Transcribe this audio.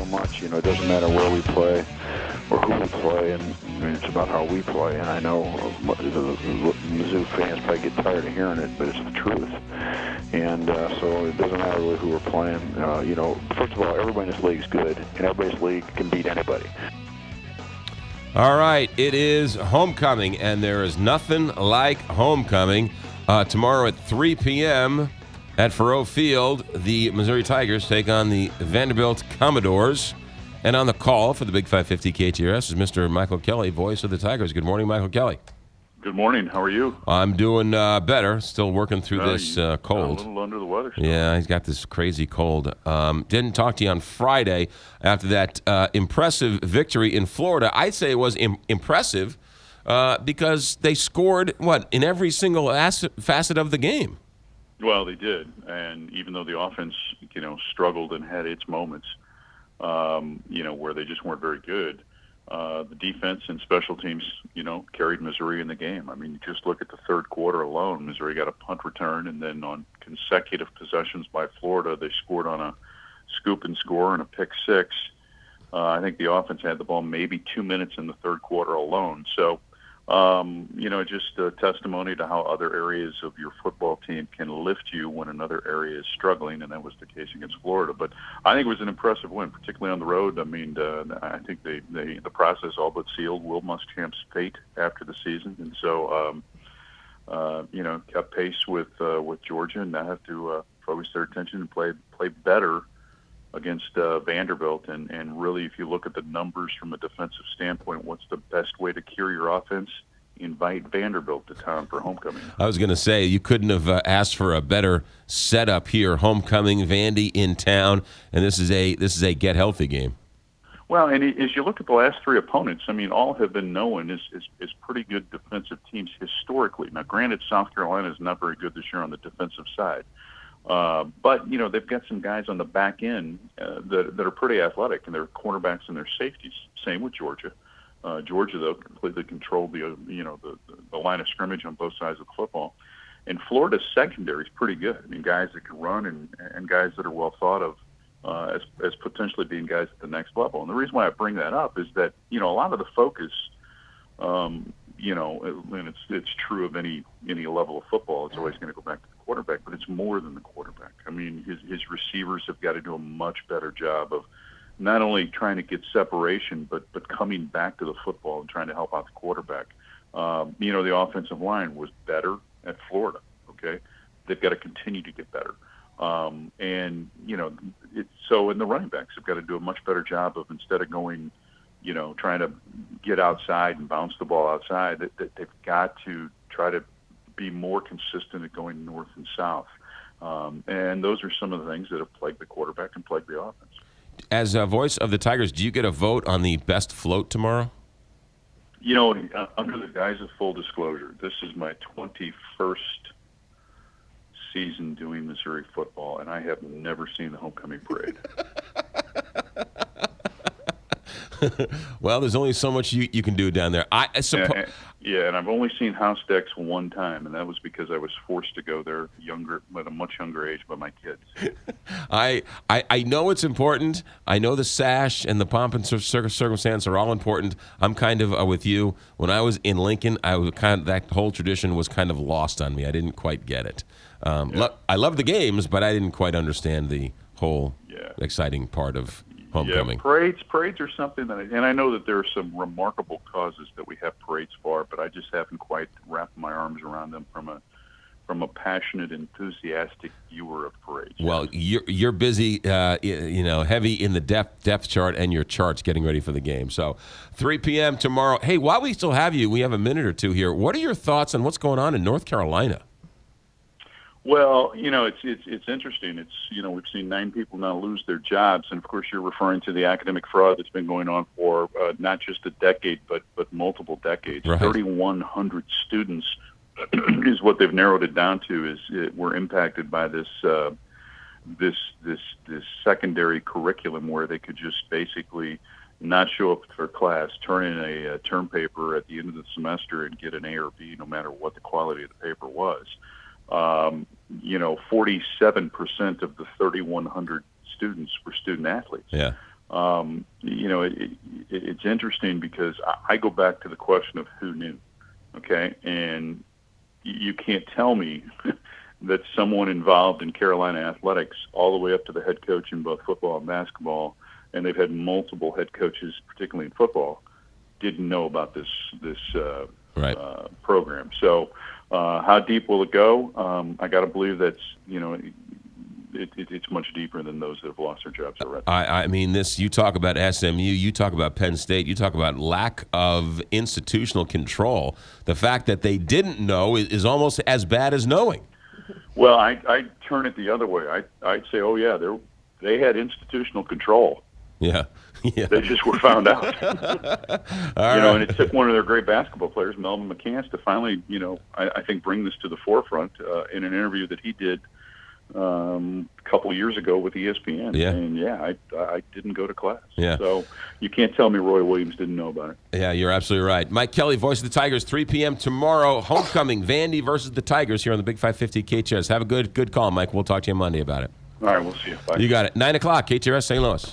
much. It doesn't matter where we play or who we play, and it's about how we play. And I know the Mizzou fans probably get tired of hearing it, but it's the truth. And so it doesn't matter really who we're playing. First of all, everybody in this league is good, and everybody in this league can beat anybody. All right, it is homecoming, and there is nothing like homecoming. Tomorrow at 3 p.m. at Faurot Field, the Missouri Tigers take on the Vanderbilt Commodores. And on the call for the Big 550 KTRS is Mr. Michael Kelly, voice of the Tigers. Good morning, Michael Kelly. Good morning. How are you? I'm doing better. Still working through this cold. A little under the weather still. Yeah, he's got this crazy cold. Didn't talk to you on Friday after that impressive victory in Florida. I'd say it was impressive because they scored, in every single facet of the game. Well, they did. And even though the offense, struggled and had its moments, where they just weren't very good, the defense and special teams, carried Missouri in the game. I mean, you just look at the third quarter alone. Missouri got a punt return, and then on consecutive possessions by Florida, they scored on a scoop and score and a pick six. I think the offense had the ball maybe 2 minutes in the third quarter alone. So, just a testimony to how other areas of your football team can lift you when another area is struggling, and that was the case against Florida. But I think it was an impressive win, particularly on the road. I mean, I think the process all but sealed Will Muschamp's fate after the season, and so kept pace with Georgia, and now have to focus their attention and play better against Vanderbilt. And really, if you look at the numbers from a defensive standpoint, what's the best way to cure your offense? Invite Vanderbilt to town for homecoming. I was going to say, you couldn't have asked for a better setup here. Homecoming, Vandy in town, and this is a get healthy game. Well, and as you look at the last three opponents, I mean, all have been known as pretty good defensive teams historically. Now, granted, South Carolina is not very good this year on the defensive side. But, they've got some guys on the back end that are pretty athletic, and they're cornerbacks and they're safeties. Same with Georgia. Georgia, though, completely controlled the line of scrimmage on both sides of the football. And Florida's secondary is pretty good. I mean, guys that can run and guys that are well thought of as potentially being guys at the next level. And the reason why I bring that up is that, a lot of the focus, and it's true of any level of football, it's always going to go back to the quarterback, but it's more than the quarterback. I mean, his receivers have got to do a much better job of not only trying to get separation, but coming back to the football and trying to help out the quarterback. The offensive line was better at Florida, okay? They've got to continue to get better. And the running backs have got to do a much better job of, instead of going, trying to get outside and bounce the ball outside, that they've got to try to be more consistent at going north and south. And those are some of the things that have plagued the quarterback and plagued the offense. As a voice of the Tigers, do you get a vote on the best float tomorrow? Under the guise of full disclosure, this is my 21st season doing Missouri football, and I have never seen the homecoming parade. Well, there's only so much you can do down there. I suppose. Yeah, and I've only seen house decks one time, and that was because I was forced to go there at a much younger age by my kids. I know it's important. I know the sash and the pomp and circumstance are all important. I'm kind of with you. When I was in Lincoln, that whole tradition was kind of lost on me. I didn't quite get it. I love the games, but I didn't quite understand the whole exciting part of homecoming. Yeah, parades are something that, and I know that there are some remarkable causes that we have parades for, but I just haven't quite wrapped my arms around them from a passionate, enthusiastic viewer of parades. Well, you're busy, heavy in the depth chart and your charts getting ready for the game. So 3 p.m. tomorrow. Hey, while we still have you, we have a minute or two here. What are your thoughts on what's going on in North Carolina? Well, it's interesting. It's, we've seen 9 people now lose their jobs. And of course, you're referring to the academic fraud that's been going on for not just a decade, but multiple decades. Right. 3,100 students is what they've narrowed it down to, were impacted by this secondary curriculum where they could just basically not show up for class, turn in a term paper at the end of the semester and get an A or B no matter what the quality of the paper was. 47% of the 3,100 students were student athletes. Yeah. It's interesting because I go back to the question of who knew, okay? And you can't tell me that someone involved in Carolina athletics all the way up to the head coach in both football and basketball, and they've had multiple head coaches, particularly in football, didn't know about this program. So how deep will it go? I got to believe that's, it's much deeper than those that have lost their jobs already. I mean, you talk about SMU, you talk about Penn State, you talk about lack of institutional control. The fact that they didn't know is almost as bad as knowing. Well, I turn it the other way. I'd say, oh, yeah, they had institutional control. Yeah. They just were found out. Right. And it took one of their great basketball players, Melvin McCants, to finally, I think bring this to the forefront in an interview that he did a couple years ago with ESPN. Yeah. And I didn't go to class. Yeah. So you can't tell me Roy Williams didn't know about it. Yeah, you're absolutely right. Mike Kelly, voice of the Tigers, 3 p.m. tomorrow. Homecoming, Vandy versus the Tigers here on the Big 550 KTRS. Have a good call, Mike. We'll talk to you Monday about it. All right, we'll see you. Bye. You got it. 9 o'clock, KTRS St. Louis.